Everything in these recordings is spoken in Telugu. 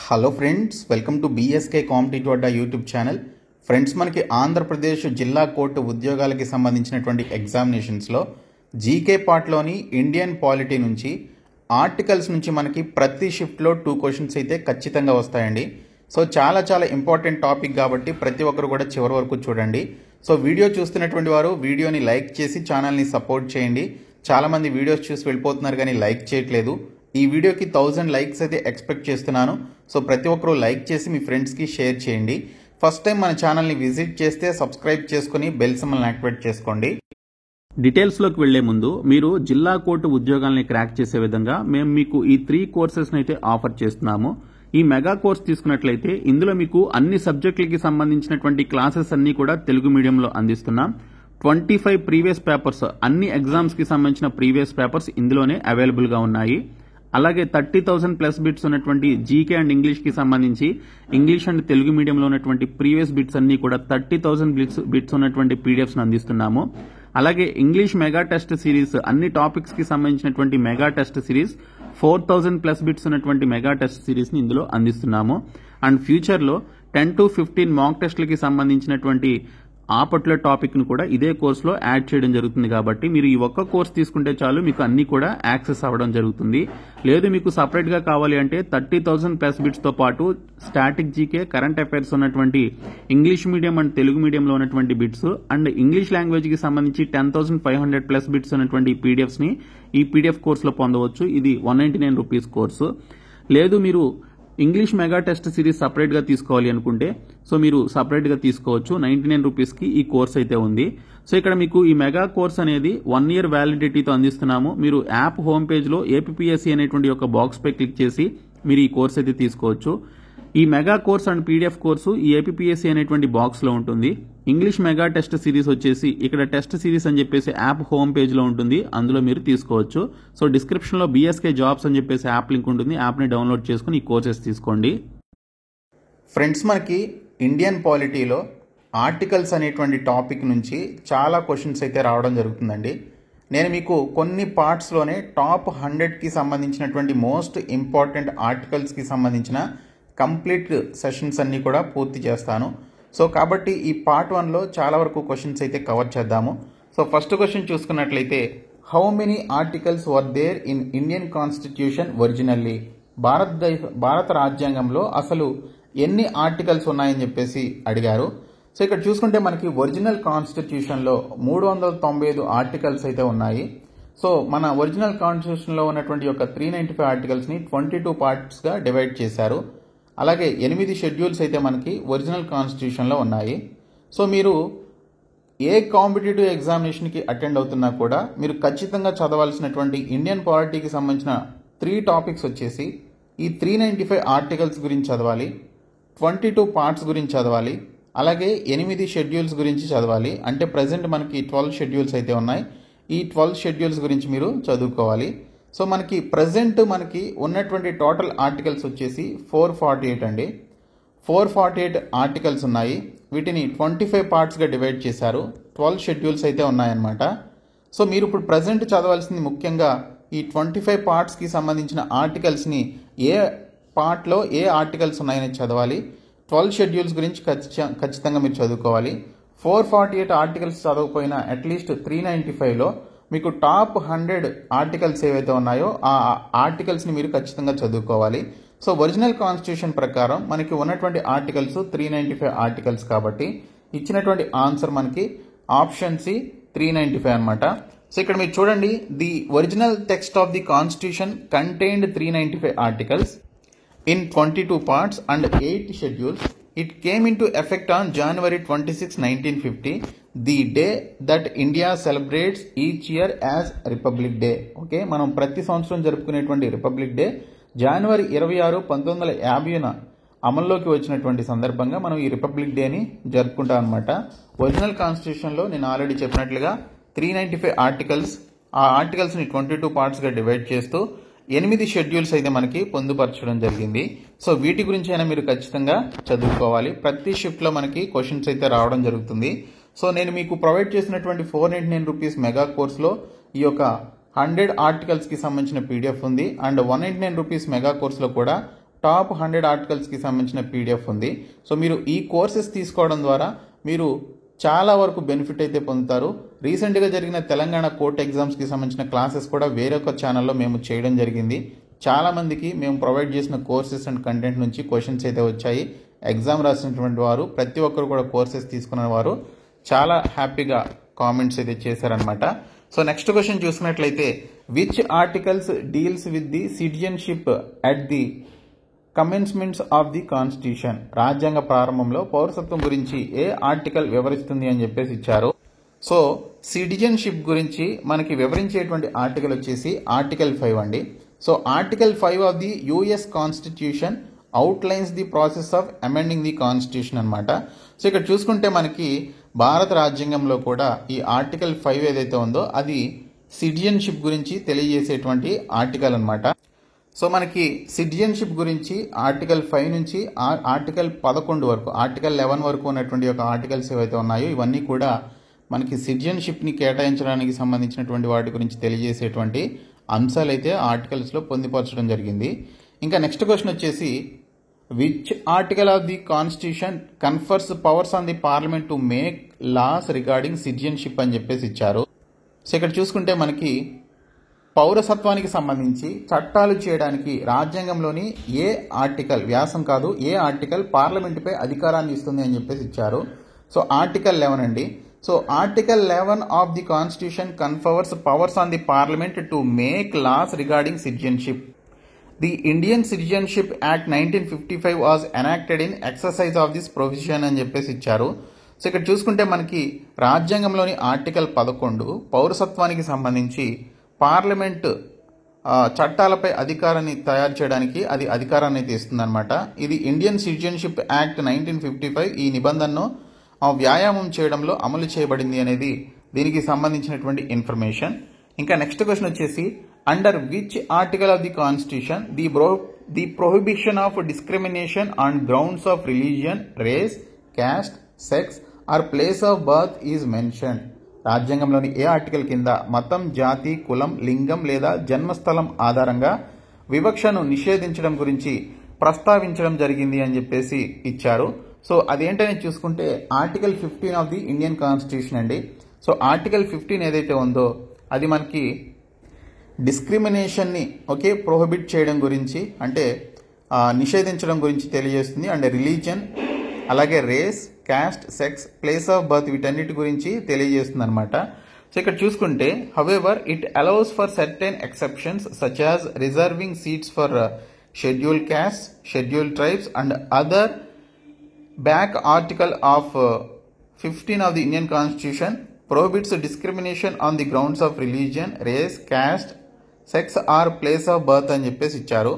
Hello friends, welcome to BSK competitive Adda YouTube channel. Friends, మనకి ఆంధ్రప్రదేశ్ జిల్లా కోర్టు ఉద్యోగాలకి సంబంధించినటువంటి ఎగ్జామినేషన్స్లో జీకే పార్ట్లోని ఇండియన్ పాలిటీ నుంచి ఆర్టికల్స్ నుంచి మనకి ప్రతి షిఫ్ట్లో 2 క్వశ్చన్స్ అయితే ఖచ్చితంగా వస్తాయండి. సో చాలా ఇంపార్టెంట్ టాపిక్ కాబట్టి ప్రతి ఒక్కరు కూడా చివరి వరకు చూడండి. సో వీడియో చూస్తున్నటువంటి వారు వీడియోని లైక్ చేసి ఛానల్ని సపోర్ట్ చేయండి. చాలామంది వీడియోస్ చూసి వెళ్ళిపోతున్నారు కానీ లైక్ చేయట్లేదు. ఈ వీడియోకి 1000 లైక్స్ అయితే ఎక్స్పెక్ట్ చేస్తున్నాను. సో ప్రతి ఒక్కరూ లైక్ చేసి మీ ఫ్రెండ్స్కి షేర్ చేయండి. ఫస్ట్ టైం మన ఛానల్ని విజిట్ చేస్తే సబ్స్క్రైబ్ చేసుకుని బెల్ సింబల్ని యాక్టివేట్ చేసుకోండి. డీటెయిల్స్లోకి వెళ్లే ముందు మీరు జిల్లా కోర్టు ఉద్యోగాల్ని క్రాక్ చేసే విధంగా మేము మీకు ఈ 3 కోర్సెస్ని అయితే ఆఫర్ చేస్తున్నాము. ఈ మెగా కోర్స్ తీసుకున్నట్లయితే ఇందులో మీకు అన్ని సబ్జెక్టులకి సంబంధించినటువంటి క్లాసెస్ అన్ని కూడా తెలుగు మీడియంలో అందిస్తున్నాం. 25 ప్రీవియస్ పేపర్స్, అన్ని ఎగ్జామ్స్ కి సంబంధించిన ప్రీవియస్ పేపర్స్ ఇందులోనే అవైలబుల్ గా ఉన్నాయి. అలాగే 30,000 ప్లస్ బిట్స్ ఉన్నటువంటి జీకే అండ్ ఇంగ్లీష్ కి సంబంధించి ఇంగ్లీష్ అండ్ తెలుగు మీడియంలో ఉన్నటువంటి ప్రీవియస్ బిట్స్ అన్ని కూడా 30,000 బిట్స్ ఉన్నటువంటి పీడిఎఫ్స్ అందిస్తున్నాము. అలాగే ఇంగ్లీష్ మెగా టెస్ట్ సిరీస్, అన్ని టాపిక్స్ కి సంబంధించినటువంటి mega test series 4,000 plus bits ఉన్నటువంటి మెగా టెస్ట్ సిరీస్ ని ఇందులో అందిస్తున్నాము. అండ్ ఫ్యూచర్ లో 10 to 15 మాక్ టెస్ట్లకి సంబంధించినటువంటి ఆ పర్టికులర్ టాపిక్ ను కూడా ఇదే కోర్సులో యాడ్ చేయడం జరుగుతుంది. కాబట్టి మీరు ఈ ఒక్క కోర్స్ తీసుకుంటే చాలు, మీకు అన్ని కూడా యాక్సెస్ అవ్వడం జరుగుతుంది. లేదు మీకు సపరేట్ గా కావాలి అంటే 30,000 ప్లస్ బిట్స్ తో పాటు స్టాటిక్ జీకే, కరెంట్ అఫైర్స్ ఉన్నటువంటి ఇంగ్లీష్ మీడియం అండ్ తెలుగు మీడియంలో ఉన్నటువంటి బిట్స్ అండ్ ఇంగ్లీష్ లాంగ్వేజ్ కి సంబంధించి 10,500 ప్లస్ బిట్స్ ఉన్నటువంటి పీడిఎఫ్స్ ని ఈ పీడిఎఫ్ కోర్సులో పొందవచ్చు. ఇది 199 రూపీస్ కోర్సు. లేదు మీరు English mega test series separate గా తీసుకోవాలి అనుకుంటే సో మీరు సపరేట్ గా తీసుకోవచ్చు. 99 రూపీస్ కి ఈ కోర్స్ అయితే ఉంది. సో ఇక్కడ మీకు ఈ మెగా కోర్స్ అనేది 1 year వ్యాలిడిటీతో అందిస్తున్నాము. మీరు యాప్ హోమ్ పేజ్ లో ఏపీఎస్సీ అనేటువంటి ఒక బాక్స్ పై క్లిక్ చేసి మీరు ఈ కోర్స్ అయితే తీసుకోవచ్చు. ఈ mega course and PDF course ఈ ఏపీఎస్సీ అనేటువంటి బాక్స్ లో ఉంటుంది. ఇంగ్లీష్ మెగా టెస్ట్ సిరీస్ వచ్చేసి ఇక్కడ టెస్ట్ సిరీస్ అని చెప్పేసి యాప్ హోమ్ పేజ్ లో ఉంటుంది, అందులో మీరు తీసుకోవచ్చు. సో డిస్క్రిప్షన్ లో బీఎస్కే జాబ్స్ అని చెప్పేసి యాప్ లింక్ ఉంటుంది, యాప్ ని డౌన్లోడ్ చేసుకుని ఈ కోర్సెస్ తీసుకోండి. ఫ్రెండ్స్, మనకి ఇండియన్ పాలిటీలో ఆర్టికల్స్ అనేటువంటి టాపిక్ నుంచి చాలా క్వశ్చన్స్ అయితే రావడం జరుగుతుందండి. నేను మీకు కొన్ని పార్ట్స్లోనే టాప్ 100కి సంబంధించినటువంటి మోస్ట్ ఇంపార్టెంట్ ఆర్టికల్స్కి సంబంధించిన కంప్లీట్ సెషన్స్ అన్నీ కూడా పూర్తి చేస్తాను. సో కాబట్టి ఈ పార్ట్ 1లో చాలా వరకు క్వశ్చన్స్ అయితే కవర్ చేద్దాము. సో ఫస్ట్ క్వశ్చన్ చూసుకున్నట్లయితే, how many articles were there in Indian constitution originally? భారత రాజ్యాంగంలో అసలు ఎన్ని ఆర్టికల్స్ ఉన్నాయని చెప్పేసి అడిగారు. సో ఇక్కడ చూసుకుంటే మనకి ఒరిజినల్ కాన్స్టిట్యూషన్లో 395 ఆర్టికల్స్ అయితే ఉన్నాయి. సో మన ఒరిజినల్ కాన్స్టిట్యూషన్లో ఉన్నటువంటి యొక్క 395 ఆర్టికల్స్ని 22 పార్ట్స్గా డివైడ్ చేశారు. అలాగే 8 షెడ్యూల్స్ అయితే మనకి ఒరిజినల్ కాన్స్టిట్యూషన్లో ఉన్నాయి. సో మీరు ఏ కాంపిటేటివ్ ఎగ్జామినేషన్కి అటెండ్ అవుతున్నా కూడా మీరు ఖచ్చితంగా చదవాల్సినటువంటి ఇండియన్ పాలిటీకి సంబంధించిన 3 టాపిక్స్ వచ్చేసి ఈ 395 ఆర్టికల్స్ గురించి చదవాలి, 22 పార్ట్స్ గురించి చదవాలి, అలాగే 8 షెడ్యూల్స్ గురించి చదవాలి. అంటే ప్రజెంట్ మనకి 12 షెడ్యూల్స్ అయితే ఉన్నాయి. ఈ 12 షెడ్యూల్స్ గురించి మీరు చదువుకోవాలి. సో మనకి ప్రజెంట్ మనకి ఉన్నటువంటి టోటల్ ఆర్టికల్స్ వచ్చేసి 448 అండి. 448 ఆర్టికల్స్ ఉన్నాయి. వీటిని 25 పార్ట్స్గా డివైడ్ చేశారు. 12 షెడ్యూల్స్ అయితే ఉన్నాయన్నమాట. సో మీరు ఇప్పుడు ప్రజెంట్ చదవాల్సింది ముఖ్యంగా ఈ 25 పార్ట్స్కి సంబంధించిన ఆర్టికల్స్ని ఏ పార్ట్లో ఏ ఆర్టికల్స్ ఉన్నాయని చదవాలి. 12 షెడ్యూల్స్ గురించి ఖచ్చితంగా మీరు చదువుకోవాలి. 448 ఆర్టికల్స్ చదవకపోయినా అట్లీస్ట్ 395లో మీకు టాప్ 100 ఆర్టికల్స్ ఏవైతే ఉన్నాయో ఆ ఆర్టికల్స్ని మీరు ఖచ్చితంగా చదువుకోవాలి. సో ఒరిజినల్ కాన్స్టిట్యూషన్ ప్రకారం మనకి ఉన్నటువంటి ఆర్టికల్స్ 395 ఆర్టికల్స్ కాబట్టి ఇచ్చినటువంటి ఆన్సర్ మనకి ఆప్షన్ సి 395 అనమాట. సో ఇక్కడ మీరు చూడండి, the original text of the constitution contained 395 articles in 22 parts and 8 schedules. It came into effect on January 26, 1950, the day that India celebrates each year as Republic Day. Okay, మనం ప్రతి సంవత్సరం జరుపుకునేటువంటి రిపబ్లిక్ డే జనవరి 26, 1950న అమల్లోకి వచ్చినటువంటి సందర్భంగా మనం ఈ రిపబ్లిక్ డేని జరుపుకుంటాం అనమాట. ఒరిజినల్ కాన్స్టిట్యూషన్లో నేను ఆల్రెడీ చెప్పినట్లుగా 395 ఆర్టికల్స్, ఆ ఆర్టికల్స్ని 22 పార్ట్స్గా డివైడ్ చేస్తూ 8 షెడ్యూల్స్ అయితే మనకి పొందుపరచడం జరిగింది. సో వీటి గురించి అయినా మీరు ఖచ్చితంగా చదువుకోవాలి. ప్రతి షిఫ్ట్లో మనకి క్వశ్చన్స్ అయితే రావడం జరుగుతుంది. సో నేను మీకు ప్రొవైడ్ చేసినటువంటి 499 రూపీస్ మెగా కోర్స్లో ఈ యొక్క 100 ఆర్టికల్స్కి సంబంధించిన పీడిఎఫ్ ఉంది. అండ్ 199 రూపీస్ మెగా కోర్స్లో కూడా టాప్ 100 ఆర్టికల్స్కి సంబంధించిన పీడిఎఫ్ ఉంది. సో మీరు ఈ కోర్సెస్ తీసుకోవడం ద్వారా మీరు చాలా వరకు బెనిఫిట్ అయితే పొందుతారు. రీసెంట్గా జరిగిన తెలంగాణ కోర్ట్ ఎగ్జామ్స్కి సంబంధించిన క్లాసెస్ కూడా వేరొక ఛానల్లో మేము చేయడం జరిగింది. చాలామందికి మేము ప్రొవైడ్ చేసిన కోర్సెస్ అండ్ కంటెంట్ నుంచి క్వశ్చన్స్ అయితే వచ్చాయి. ఎగ్జామ్ రాసినటువంటి వారు ప్రతి ఒక్కరు కూడా కోర్సెస్ తీసుకున్న వారు చాలా హ్యాపీగా కామెంట్స్ అయితే చేశారనమాట. సో నెక్స్ట్ క్వశ్చన్ చూసుకున్నట్లయితే, which articles deals with the citizenship at the commencements of the constitution? రాజ్యాంగ ప్రారంభంలో పౌరసత్వం గురించి ఏ ఆర్టికల్ వివరిస్తుంది అని చెప్పేసి ఇచ్చారు. సో సిటిజన్షిప్ గురించి మనకి వివరించేటువంటి ఆర్టికల్ వచ్చేసి ఆర్టికల్ 5 అండి. So article 5 of the US constitution outlines the process of amending the constitution అనమాట. సో ఇక్కడ చూసుకుంటే మనకి భారత రాజ్యాంగంలో కూడా ఈ ఆర్టికల్ 5 ఏదైతే ఉందో అది సిటిజన్షిప్ గురించి తెలియజేసేటువంటి ఆర్టికల్ అనమాట. సో మనకి సిటిజన్షిప్ గురించి ఆర్టికల్ 5 నుంచి ఆర్టికల్ 11 వరకు, ఆర్టికల్ 11 వరకు ఉన్నటువంటి ఒక ఆర్టికల్స్ ఏవైతే ఉన్నాయో ఇవన్నీ కూడా మనకి సిటిజన్షిప్ని కేటాయించడానికి సంబంధించినటువంటి వాటి గురించి తెలియజేసేటువంటి అంశాలు అయితే ఆర్టికల్స్లో పొందుపరచడం జరిగింది. ఇంకా నెక్స్ట్ క్వశ్చన్ వచ్చేసి, which article of the constitution confers powers on the parliament to make laws regarding citizenship అని చెప్పేసి ఇచ్చారు. సో ఇక్కడ చూసుకుంటే మనకి పౌరసత్వానికి సంబంధించి చట్టాలు చేయడానికి రాజ్యాంగంలోని ఏ ఆర్టికల్, వ్యాసం కాదు, ఏ ఆర్టికల్ పార్లమెంటుపై అధికారాన్ని ఇస్తుంది అని చెప్పేసి ఇచ్చారు. సో ఆర్టికల్ 11 అండి. So article 11 of the constitution confers powers on the parliament to make laws regarding citizenship. The Indian citizenship act 1955 was enacted in exercise of this provision అని చెప్పేసి ఇచ్చారు. సో ఇక్కడ చూసుకుంటే మనకి రాజ్యాంగంలోని ఆర్టికల్ 11 పౌరసత్వానికి సంబంధించి పార్లమెంట్ చట్టాలపై అధికారాన్ని తయారు చేయడానికి అది అధికారాన్ని అయితే ఇస్తుందన్నమాట. ఇది ఇండియన్ సిటిజన్షిప్ యాక్ట్ 1955 ఈ నిబంధనను వ్యాయామం చేయడంలో అమలు చేయబడింది అనేది దీనికి సంబంధించినటువంటి ఇన్ఫర్మేషన్. ఇంకా నెక్స్ట్ క్వశ్చన్ వచ్చేసి, under which article of the constitution the prohibition of discrimination on grounds of religion, race, caste, sex or place of birth is mention? రాజ్యాంగంలోని ఏ ఆర్టికల్ కింద మతం, జాతి, కులం, లింగం లేదా జన్మస్థలం ఆధారంగా వివక్షను నిషేధించడం గురించి ప్రస్తావించడం జరిగింది అని చెప్పేసి ఇచ్చారు. సో అదేంటని చూసుకుంటే article 15 of the Indian constitution అండి. సో ఆర్టికల్ 15 ఏదైతే ఉందో అది మనకి డిస్క్రిమినేషన్ని ప్రొహిబిట్ చేయడం గురించి, అంటే నిషేధించడం గురించి తెలియజేస్తుంది. అండ్ రిలీజన్, అలాగే race, caste, sex, place of birth వీటన్నిటి గురించి తెలియజేస్తుంది అనమాట. సో ఇక్కడ చూసుకుంటే however it allows for certain exceptions such as reserving seats for scheduled caste, scheduled tribes and other back article of 15 of the Indian constitution prohibits discrimination on the grounds of religion, race, caste, sex or place of birth అని చెప్పేసి ఇచ్చారు.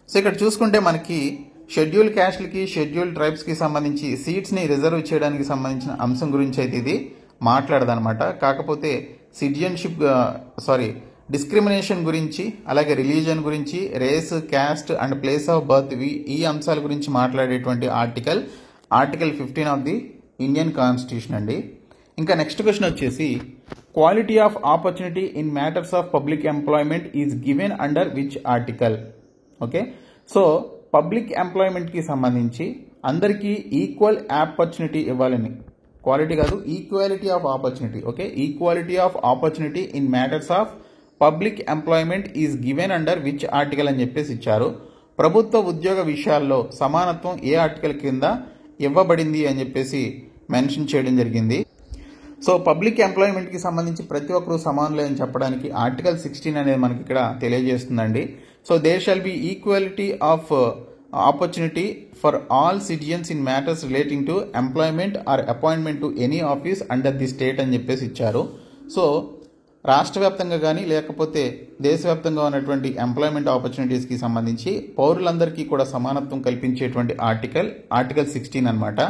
సో ఇక్కడ చూసుకుంటే మనకి షెడ్యూల్ క్యాస్ట్లకి, షెడ్యూల్ ట్రైబ్స్కి సంబంధించి సీట్స్ని రిజర్వ్ చేయడానికి సంబంధించిన అంశం గురించి అయితే ఇది మాట్లాడదనమాట. కాకపోతే డిస్క్రిమినేషన్ గురించి, అలాగే రిలీజియన్ గురించి, race, caste and place of birth ఈ అంశాల గురించి మాట్లాడేటువంటి article 15 of the Indian constitution అండి. ఇంకా నెక్స్ట్ క్వశ్చన్ వచ్చేసి, quality of opportunity in matters of public employment is given under which article? So public ఎంప్లాయ్మెంట్కి సంబంధించి అందరికీ ఈక్వల్ ఆపర్చునిటీ ఇవ్వాలని, క్వాలిటీ కాదు, equality of opportunity. Equality of opportunity in matters of public employment is given under which article అని చెప్పేసి ఇచ్చారు. ప్రభుత్వ ఉద్యోగ విషయాల్లో సమానత్వం ఏ ఆర్టికల్ కింద ఇవ్వబడింది అని చెప్పేసి మెన్షన్ చేయడం జరిగింది. సో పబ్లిక్ ఎంప్లాయ్మెంట్కి సంబంధించి ప్రతి ఒక్కరూ సమానులే అని చెప్పడానికి ఆర్టికల్ 16 అనేది మనకి ఇక్కడ తెలియజేస్తుందండి. So there shall be equality of opportunity for all citizens in matters relating to employment or appointment to any office under the state అని చెప్పేసి ఇచ్చారు. సో రాష్ట్ర వ్యాప్తంగా కానీ లేకపోతే దేశవ్యాప్తంగా ఉన్నటువంటి ఎంప్లాయ్మెంట్ ఆపర్చునిటీస్కి సంబంధించి పౌరులందరికీ కూడా సమానత్వం కల్పించేటువంటి ఆర్టికల్ 16 అనమాట.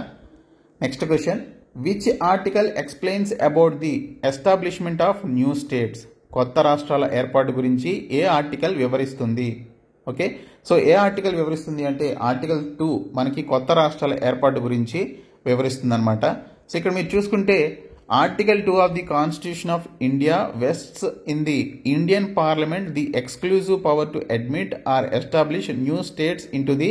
Next question, which article explains about the establishment of new states? కొత్త రాష్ట్రాల ఏర్పాటు గురించి ఏ ఆర్టికల్ వివరిస్తుంది? సో ఏ ఆర్టికల్ వివరిస్తుంది అంటే ఆర్టికల్ 2 మనకి కొత్త రాష్ట్రాల ఏర్పాటు గురించి వివరిస్తుంది అనమాట. సో ఇక్కడ మీరు చూసుకుంటే Article 2 of the Constitution of India vests in the Indian Parliament the exclusive power to admit or establish new states into the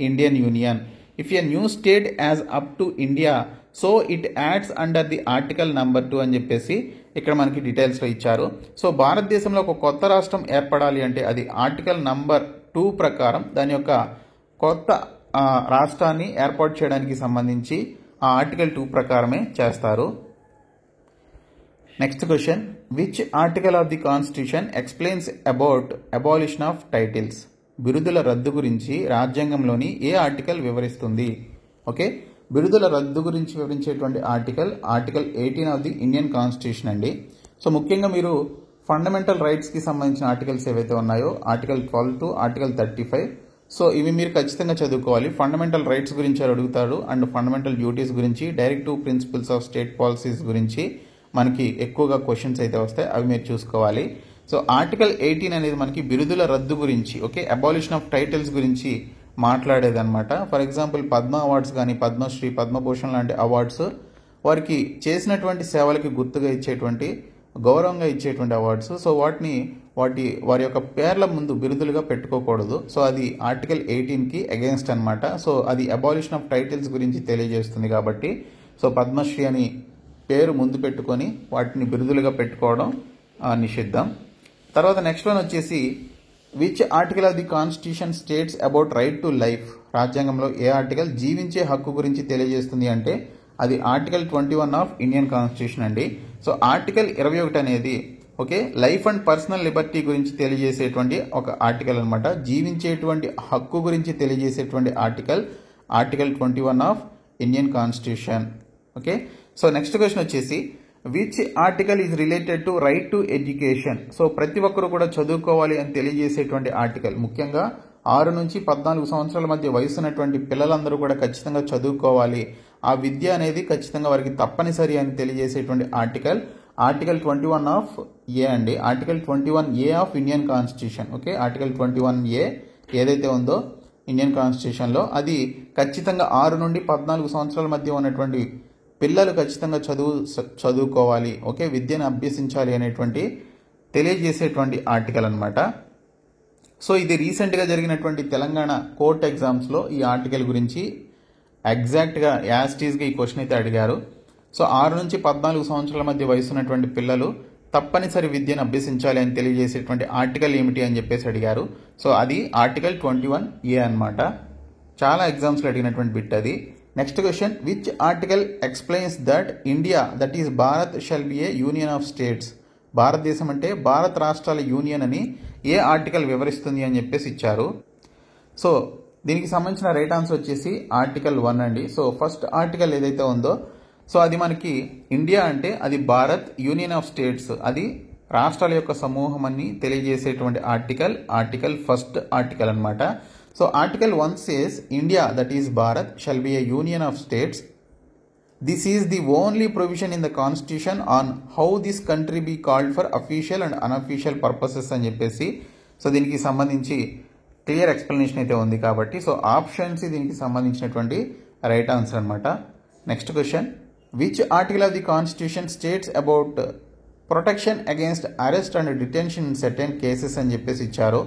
Indian Union. If a new state adds up to India, so it adds under the article number 2 అని చెప్పేసి ఇక్కడ మనకి డీటెయిల్స్లో ఇచ్చారు. సో భారతదేశంలో ఒక కొత్త రాష్ట్రం ఏర్పడాలి అంటే అది ఆర్టికల్ నంబర్ 2 ప్రకారం దాని యొక్క కొత్త రాష్ట్రాన్ని ఏర్పాటు చేయడానికి సంబంధించి ఆ ఆర్టికల్ 2 ప్రకారమే చేస్తారు. Next question, which article of the constitution explains about abolition of titles? బిరుదుల రద్దు గురించి రాజ్యాంగంలోని ఏ ఆర్టికల్ వివరిస్తుంది? ఓకే, బిరుదుల రద్దు గురించి వివరించేటువంటి article 18 of the Indian constitution అండి. సో ముఖ్యంగా మీరు ఫండమెంటల్ రైట్స్కి సంబంధించిన ఆర్టికల్స్ ఏవైతే ఉన్నాయో ఆర్టికల్ 12 టు ఆర్టికల్ 35, సో ఇవి మీరు ఖచ్చితంగా చదువుకోవాలి. ఫండమెంటల్ రైట్స్ గురించి అడుగుతాడు అండ్ ఫండమెంటల్ డ్యూటీస్ గురించి, directive principles of state policies గురించి మనకి ఎక్కువగా క్వశ్చన్స్ అయితే వస్తాయి, అవి మీరు చూసుకోవాలి. సో ఆర్టికల్ 18 అనేది మనకి బిరుదుల రద్దు గురించి, ఓకే, అబాలిషన్ ఆఫ్ టైటిల్స్ గురించి మాట్లాడేదన్నమాట. ఫర్ ఎగ్జాంపుల్ పద్మ అవార్డ్స్ కానీ పద్మశ్రీ, పద్మభూషణ్ లాంటి అవార్డ్స్ వారికి చేసినటువంటి సేవలకి గుర్తుగా ఇచ్చేటువంటి, గౌరవంగా ఇచ్చేటువంటి అవార్డ్స్. సో వారి యొక్క పేర్ల ముందు బిరుదులుగా పెట్టుకోకూడదు. సో అది ఆర్టికల్ 18కి అగేన్స్ట్ అనమాట. సో అది అబాలిషన్ ఆఫ్ టైటిల్స్ గురించి తెలియజేస్తుంది కాబట్టి సో పద్మశ్రీ అని పేరు ముందు పెట్టుకొని వాటిని బిరుదులుగా పెట్టుకోవడం నిషిద్ధం. తర్వాత నెక్స్ట్ వన్ వచ్చేసి, which article of the constitution states about right to life? రాజ్యాంగంలో ఏ ఆర్టికల్ జీవించే హక్కు గురించి తెలియజేస్తుంది అంటే అది ఆర్టికల్ 21 ఆఫ్ ఇండియన్ కాన్స్టిట్యూషన్ అండి. సో ఆర్టికల్ 21 అనేది okay life and personal liberty గురించి తెలియజేసేటువంటి ఒక ఆర్టికల్ అనమాట. జీవించేటువంటి హక్కు గురించి తెలియజేసేటువంటి article 21 of Indian constitution. Okay, so next question వచ్చేసి, which article is related to right to education? So ప్రతి ఒక్కరు కూడా చదువుకోవాలి అని తెలియజేసేటువంటి ఆర్టికల్, ముఖ్యంగా 6 నుంచి 14 సంవత్సరాల మధ్య వయసు ఉన్నటువంటి పిల్లలందరూ కూడా ఖచ్చితంగా చదువుకోవాలి, ఆ విద్య అనేది ఖచ్చితంగా వారికి తప్పనిసరి అని తెలియజేసేటువంటి ఆర్టికల్ 21 ఆఫ్ ఏ అండి. Article 21A of Indian constitution. Okay, article 21A ఏదైతే ఉందో ఇండియన్ కాన్స్టిట్యూషన్లో అది ఖచ్చితంగా 6 నుండి 14 సంవత్సరాల మధ్య ఉన్నటువంటి పిల్లలు ఖచ్చితంగా చదువుకోవాలి, ఓకే, విద్యను అభ్యసించాలి అనేటువంటి తెలియజేసేటువంటి ఆర్టికల్ అనమాట. సో ఇది రీసెంట్గా జరిగినటువంటి తెలంగాణ కోర్ట్ ఎగ్జామ్స్లో ఈ ఆర్టికల్ గురించి ఎగ్జాక్ట్గా యాస్టీస్గా ఈ క్వశ్చన్ అయితే అడిగారు. సో 6 నుంచి 14 సంవత్సరాల మధ్య వయసు ఉన్నటువంటి పిల్లలు తప్పనిసరి విద్యను అభ్యసించాలి అని తెలియజేసేటువంటి ఆర్టికల్ ఏమిటి అని చెప్పేసి అడిగారు. సో అది ఆర్టికల్ 21A అనమాట. చాలా ఎగ్జామ్స్లో అడిగినటువంటి బిట్ అది. Next question, which article explains that India that is Bharat shall be A union of states? భారతదేశం అంటే భారత రాష్ట్రాల యూనియన్ అని ఏ ఆర్టికల్ వివరిస్తుంది అని చెప్పేసి ఇచ్చారు. సో దీనికి సంబంధించిన రైట్ ఆన్సర్ వచ్చేసి ఆర్టికల్ 1 అండి. సో ఫస్ట్ ఆర్టికల్ ఏదైతే ఉందో సో అది మనకి ఇండియా అంటే అది భారత్, యూనియన్ ఆఫ్ స్టేట్స్ అది రాష్ట్రాల యొక్క సమూహం అని తెలియజేసేటువంటి ఆర్టికల్ ఫస్ట్ ఆర్టికల్ అనమాట. So article 1 says India that is Bharat shall be a union of states. This is the only provision in the constitution on how this country be called for official and unofficial purposes అని చెప్పేసి సో దీనికి సంబంధించి క్లియర్ ఎక్స్ప్లెనేషన్ అయితే ఉంది కాబట్టి సో ఆప్షన్స్ దీనికి సంబంధించినటువంటి రైట్ ఆన్సర్ అనమాట. Next question, which article of the constitution states about protection against arrest and detention in certain cases అని చెప్పేసి ఇచ్చారు.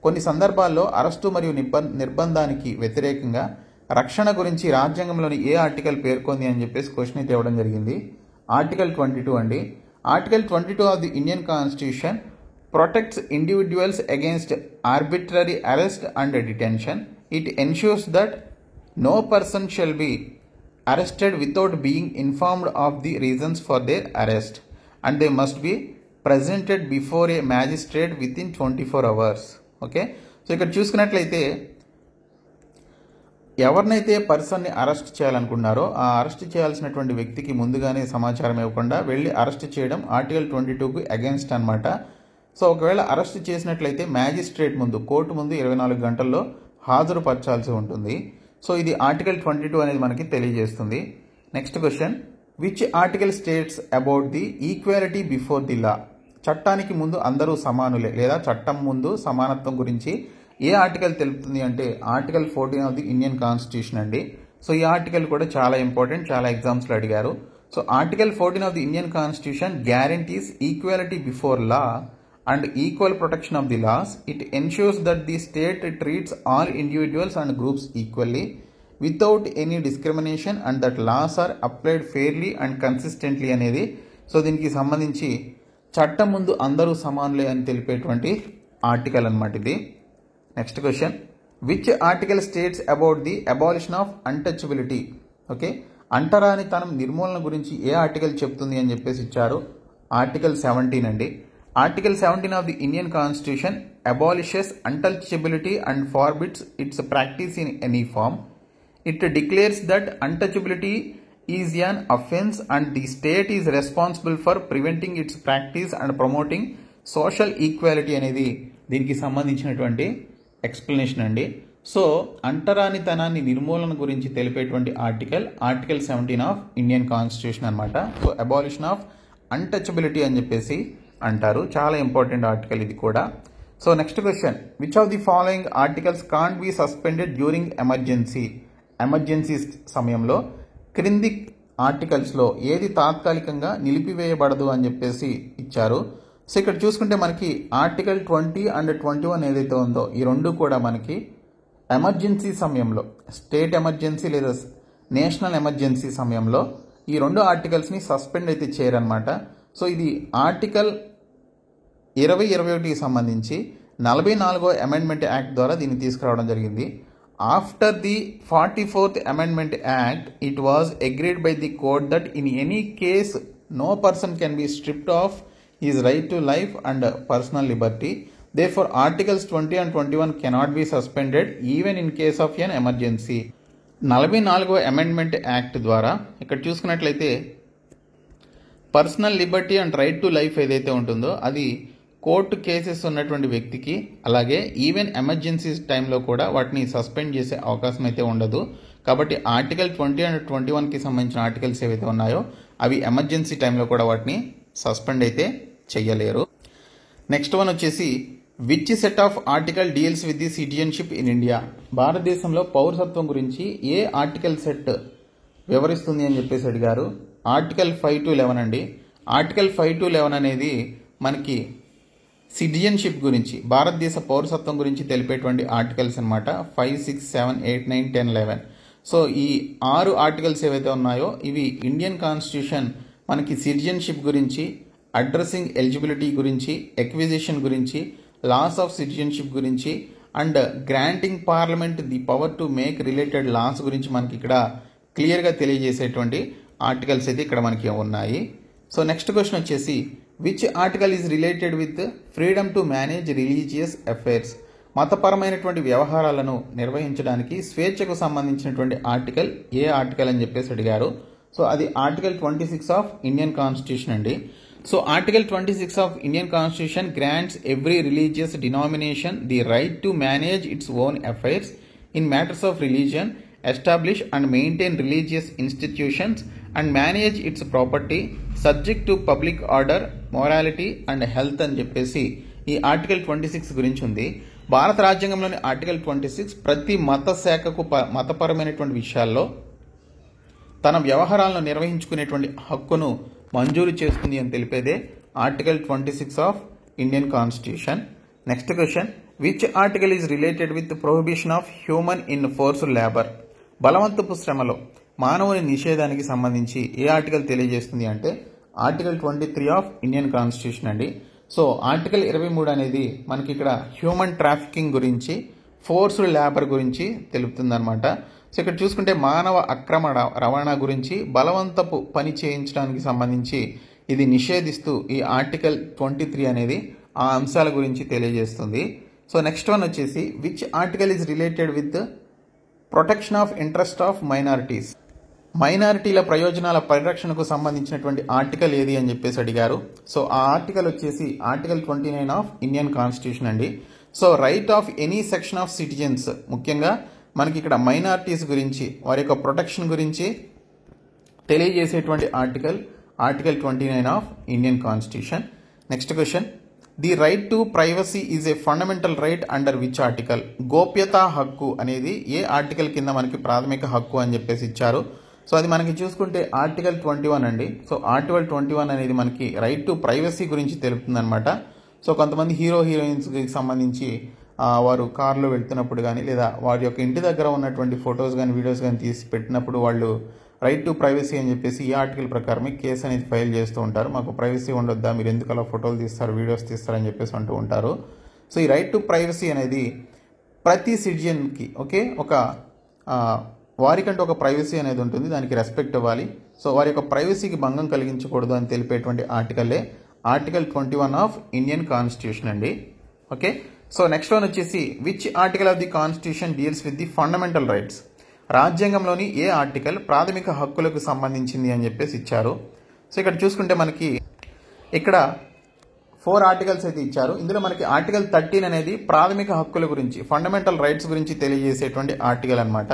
కొన్ని సందర్భాల్లో అరెస్టు మరియు నిర్బంధానికి వ్యతిరేకంగా రక్షణ గురించి రాజ్యాంగంలోని ఏ ఆర్టికల్ పేర్కొంది అని చెప్పేసి క్వశ్చన్ అయితే ఇవ్వడం జరిగింది. ఆర్టికల్ 22 అండి. Article 22 of the Indian constitution protects individuals against arbitrary arrest and detention. It ensures that no person shall be arrested without being informed of the reasons for their arrest and they must be presented before a magistrate within 24 hours. Okay, so ఇక్కడ చూసుకున్నట్లయితే ఎవరినైతే పర్సన్ని అరెస్ట్ చేయాలనుకున్నారో ఆ అరెస్ట్ చేయాల్సినటువంటి వ్యక్తికి ముందుగానే సమాచారం ఇవ్వకుండా వెళ్ళి అరెస్ట్ చేయడం ఆర్టికల్ 22కు అగేన్స్ట్ అనమాట. సో ఒకవేళ అరెస్ట్ చేసినట్లయితే మ్యాజిస్ట్రేట్ ముందు, కోర్టు ముందు 24 గంటల్లో హాజరుపరచాల్సి ఉంటుంది. సో ఇది ఆర్టికల్ 22 అనేది మనకి తెలియజేస్తుంది. Next question, which article states about the equality before the law? చట్టానికి ముందు అందరూ సమానులే లేదా చట్టం ముందు సమానత్వం గురించి ఏ ఆర్టికల్ తెలుపుతుంది అంటే article 14 of the Indian constitution అండి. సో ఈ ఆర్టికల్ కూడా చాలా ఇంపార్టెంట్, చాలా ఎగ్జామ్స్లో అడిగారు. So article 14 of the Indian constitution guarantees equality before law and equal protection of the laws. It ensures that the state treats all individuals and groups equally without any discrimination and that laws are applied fairly and consistently అనేది సో దీనికి సంబంధించి చట్టం ముందు అందరూ సమానులే అని తెలిపేటువంటి ఆర్టికల్ అన్నమాట ఇది. Next question, which article states about the abolition of untouchability? Okay, అంటరానితనం నిర్మూలన గురించి ఏ ఆర్టికల్ చెప్తుంది అని చెప్పేసి ఇచ్చారు. ఆర్టికల్ 17 అండి. Article 17 of the Indian Constitution abolishes untouchability and forbids its practice in any form. It declares that untouchability is an offense and the state is responsible for preventing its practice and promoting social equality అనేది దీనికి సంబంధించినటువంటి ఎక్స్ప్లెనేషన్ అండి. సో అంటరానితనాన్ని నిర్మూలన గురించి తెలిపేటువంటి ఆర్టికల్ 17 ఆఫ్ ఇండియన్ కాన్స్టిట్యూషన్ అనమాట. సో అబాలిషన్ ఆఫ్ అన్టచబిలిటీ అని చెప్పేసి అంటారు. చాలా ఇంపార్టెంట్ ఆర్టికల్ ఇది కూడా. So next question, which of the following articles can't be suspended during emergency సమయంలో క్రింది ఆర్టికల్స్లో ఏది తాత్కాలికంగా నిలిపివేయబడదు అని చెప్పేసి ఇచ్చారు. సో ఇక్కడ చూసుకుంటే మనకి ఆర్టికల్ 20 అండ్ 21 ఏదైతే ఉందో ఈ రెండు కూడా మనకి ఎమర్జెన్సీ సమయంలో, స్టేట్ ఎమర్జెన్సీ లేదా నేషనల్ ఎమర్జెన్సీ సమయంలో ఈ రెండు ఆర్టికల్స్ని సస్పెండ్ అయితే చేయరనమాట. సో ఇది ఆర్టికల్ 2021కి సంబంధించి 44వ అమెండ్మెంట్ యాక్ట్ ద్వారా దీన్ని తీసుకురావడం జరిగింది. After the 44th amendment act it was agreed by the court that in any case no person can be stripped of his right to life and personal liberty. Therefore, Articles 20 and 21 cannot be suspended even in case of an emergency. 44వ అమెండ్మెంట్ యాక్ట్ ద్వారా ఇక్కడ చూసుకున్నట్లయితే personal liberty and right to life ఏదైతే ఉంటుందో అది కోర్టు కేసెస్ ఉన్నటువంటి వ్యక్తికి, అలాగే ఈవెన్ ఎమర్జెన్సీస్ టైంలో కూడా వాటిని సస్పెండ్ చేసే అవకాశం అయితే ఉండదు. కాబట్టి ఆర్టికల్ 20 అండ్ 21కి సంబంధించిన ఆర్టికల్స్ ఏవైతే ఉన్నాయో అవి ఎమర్జెన్సీ టైంలో కూడా వాటిని సస్పెండ్ అయితే చెయ్యలేరు. నెక్స్ట్ వన్ వచ్చేసి, which set of article deals with the citizenship in India? భారతదేశంలో పౌరసత్వం గురించి ఏ ఆర్టికల్ సెట్ వివరిస్తుంది అని చెప్పేసి అడిగారు. ఆర్టికల్ 5 to 11 అండి. ఆర్టికల్ 5 to 11 అనేది మనకి సిటిజన్షిప్ గురించి, భారతదేశ పౌరసత్వం గురించి తెలిపేటువంటి ఆర్టికల్స్ అనమాట. 5, 6, 7, 8, 9, 10, 11. సో ఈ 6 ఆర్టికల్స్ ఏవైతే ఉన్నాయో ఇవి ఇండియన్ కాన్స్టిట్యూషన్ మనకి సిటిజన్షిప్ గురించి, అడ్రసింగ్ ఎలిజిబిలిటీ గురించి, ఎక్విజిషన్ గురించి, లాస్ ఆఫ్ సిటిజన్షిప్ గురించి and granting parliament the power to make related laws గురించి మనకి ఇక్కడ క్లియర్గా తెలియజేసేటువంటి ఆర్టికల్స్ అయితే ఇక్కడ మనకి ఉన్నాయి. సో నెక్స్ట్ క్వశ్చన్ వచ్చేసి, which article is related with freedom to manage religious affairs? మతపరమైనటువంటి వ్యవహారాలను నిర్వహించడానికి స్వేచ్ఛకు సంబంధించినటువంటి ఆర్టికల్ ఏ ఆర్టికల్ అని చెప్పేసి అడిగారు. సో అది ఆర్టికల్ 26 ఆఫ్ ఇండియన్ కాన్స్టిట్యూషన్ అండి. So article 26 of Indian constitution grants every religious denomination the right to manage its own affairs in matters of religion, establish and maintain religious institutions and manage it's property subject to public order, morality and health అని చెప్పేసి ఈ ఆర్టికల్ 26 గురించి ఉంది. భారత రాజ్యాంగంలోని ఆర్టికల్ 26 ప్రతి మత శాఖకు మతపరమైనటువంటి విషయాల్లో తన వ్యవహారాలను నిర్వహించుకునేటువంటి హక్కును మంజూరు చేస్తుంది అని తెలిపేదే article 26 of Indian constitution. Next question, which article is related with prohibition of human in forced labour? బలవంతపు శ్రమలో మానవుని నిషేధానికి సంబంధించి ఏ ఆర్టికల్ తెలియజేస్తుంది అంటే ఆర్టికల్ 23 ఆఫ్ ఇండియన్ కాన్స్టిట్యూషన్ అండి. సో ఆర్టికల్ 23 అనేది మనకి ఇక్కడ హ్యూమన్ ట్రాఫికింగ్ గురించి, ఫోర్స్డ్ లేబర్ గురించి తెలుపుతుంది అనమాట. సో ఇక్కడ చూసుకుంటే మానవ అక్రమ రవాణా గురించి, బలవంతపు పని చేయించడానికి సంబంధించి ఇది నిషేధిస్తూ ఈ ఆర్టికల్ 23 అనేది ఆ అంశాల గురించి తెలియజేస్తుంది. సో నెక్స్ట్ వన్ వచ్చేసి, which article is related with protection of interest of minorities? మైనారిటీల ప్రయోజనాల పరిరక్షణకు సంబంధించినటువంటి ఆర్టికల్ ఏది అని చెప్పేసి అడిగారు. సో ఆ ఆర్టికల్ వచ్చేసి ఆర్టికల్ 29 ఆఫ్ ఇండియన్ కాన్స్టిట్యూషన్ అండి. So right of any section of citizens, ముఖ్యంగా మనకి ఇక్కడ మైనారిటీస్ గురించి, వారి యొక్క ప్రొటెక్షన్ గురించి తెలియజేసేటువంటి article 29 of Indian constitution. Next question, the right to privacy is a fundamental right under which article? గోప్యతా హక్కు అనేది ఏ ఆర్టికల్ కింద మనకి ప్రాథమిక హక్కు అని చెప్పేసి ఇచ్చారు. సో అది మనకి చూసుకుంటే ఆర్టికల్ 21 అండి. సో ఆర్టికల్ 21 అనేది మనకి రైట్ టు ప్రైవసీ గురించి తెలుపుతుందన్నమాట. సో కొంతమంది హీరోయిన్స్కి సంబంధించి వారు కారులో వెళ్తున్నప్పుడు కానీ లేదా వారి యొక్క ఇంటి దగ్గర ఉన్నటువంటి ఫొటోస్ కానీ వీడియోస్ కానీ తీసి పెట్టినప్పుడు వాళ్ళు రైట్ టు ప్రైవసీ అని చెప్పేసి ఈ ఆర్టికల్ ప్రకారమే కేసు అనేది ఫైల్ చేస్తూ ఉంటారు. మాకు ప్రైవసీ ఉండొద్దా, మీరు ఎందుకు అలా ఫోటోలు తీస్తారు, వీడియోస్ తీస్తారని చెప్పేసి అంటూ ఉంటారు. సో ఈ రైట్ టు ప్రైవసీ అనేది ప్రతి సిటిజన్కి ఒక వారికంటూ ఒక ప్రైవసీ అనేది ఉంటుంది, దానికి రెస్పెక్ట్ ఇవ్వాలి. సో వారి యొక్క ప్రైవసీకి భంగం కలిగించకూడదు అని తెలిపేటువంటి ఆర్టికల్లే ఆర్టికల్ 21 ఆఫ్ ఇండియన్ కాన్స్టిట్యూషన్ అండి. ఓకే, సో నెక్స్ట్ వన్ వచ్చేసి which article of the constitution deals with the fundamental rights. రాజ్యాంగంలోని ఏ ఆర్టికల్ ప్రాథమిక హక్కులకు సంబంధించింది అని చెప్పేసి ఇచ్చారు. సో ఇక్కడ చూసుకుంటే మనకి ఇక్కడ 4 ఆర్టికల్స్ అయితే ఇచ్చారు. ఇందులో మనకి ఆర్టికల్ 13 అనేది ప్రాథమిక హక్కుల గురించి, ఫండమెంటల్ రైట్స్ గురించి తెలియజేసేటువంటి ఆర్టికల్ అనమాట.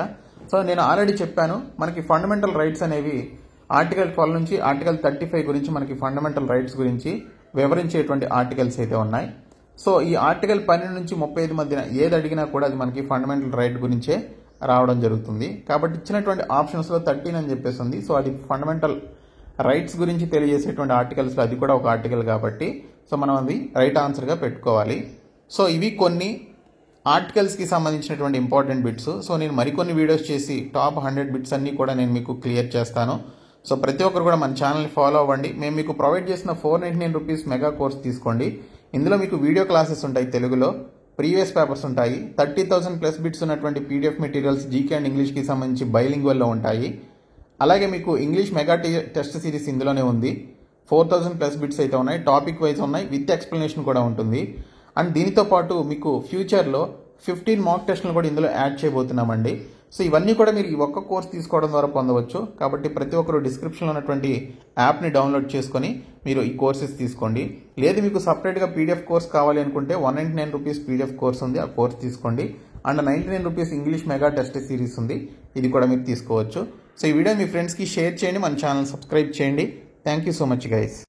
సో నేను ఆల్రెడీ చెప్పాను, మనకి ఫండమెంటల్ రైట్స్ అనేవి ఆర్టికల్ 12 నుంచి ఆర్టికల్ 35 గురించి మనకి ఫండమెంటల్ రైట్స్ గురించి వివరించేటువంటి ఆర్టికల్స్ అయితే ఉన్నాయి. సో ఈ ఆర్టికల్ 12 నుంచి 35 మధ్యన ఏది అడిగినా కూడా అది మనకి ఫండమెంటల్ రైట్ గురించే రావడం జరుగుతుంది. కాబట్టి ఇచ్చినటువంటి ఆప్షన్స్లో 13 అని చెప్పేసి ఉంది. సో అది ఫండమెంటల్ రైట్స్ గురించి తెలియజేసేటువంటి ఆర్టికల్స్లో అది కూడా ఒక ఆర్టికల్ కాబట్టి సో మనం అది రైట్ ఆన్సర్గా పెట్టుకోవాలి. సో ఇవి కొన్ని ఆర్టికల్స్కి సంబంధించినటువంటి ఇంపార్టెంట్ బిట్స్. సో నేను మరికొన్ని వీడియోస్ చేసి టాప్ 100 బిట్స్ అన్నీ కూడా నేను మీకు క్లియర్ చేస్తాను. సో ప్రతి ఒక్కరు కూడా మన ఛానల్ని ఫాలో అవ్వండి. మేము మీకు ప్రొవైడ్ చేసిన 499 రూపీస్ మెగా కోర్స్ తీసుకోండి. ఇందులో మీకు వీడియో క్లాసెస్ ఉంటాయి, తెలుగులో ప్రీవియస్ పేపర్స్ ఉంటాయి, 30,000 ప్లస్ బిట్స్ ఉన్నటువంటి పీడిఎఫ్ మెటీరియల్స్ జీకే అండ్ ఇంగ్లీష్కి సంబంధించి బైలింగ్వల్లో ఉంటాయి. అలాగే మీకు ఇంగ్లీష్ మెగా టెస్ట్ సిరీస్ ఇందులోనే ఉంది. 4,000 ప్లస్ బిట్స్ అయితే ఉన్నాయి, టాపిక్ వైజ్ ఉన్నాయి, విత్ ఎక్స్ప్లెనేషన్ కూడా ఉంటుంది. అండ్ దీనితో పాటు మీకు ఫ్యూచర్లో 15 మాక్ టెస్ట్లను కూడా ఇందులో యాడ్ చేయబోతున్నామండి. సో ఇవన్నీ కూడా మీరు ఈ ఒక్క కోర్స్ తీసుకోవడం ద్వారా పొందవచ్చు. కాబట్టి ప్రతి ఒక్కరు డిస్క్రిప్షన్లో ఉన్నటువంటి యాప్ని డౌన్లోడ్ చేసుకొని మీరు ఈ కోర్సెస్ తీసుకోండి. లేదు మీకు సపరేట్గా పీడిఎఫ్ కోర్స్ కావాలి అనుకుంటే 199 రూపీస్ పీడిఎఫ్ కోర్స్ ఉంది, ఆ కోర్స్ తీసుకోండి. And 99 rupees English mega test series ఉంది, ఇది కూడా మీరు తీసుకోవచ్చు. సో ఈ వీడియో మీ ఫ్రెండ్స్కి షేర్ చేయండి, మన ఛానల్ సబ్స్క్రైబ్ చేయండి. Thank you so much guys.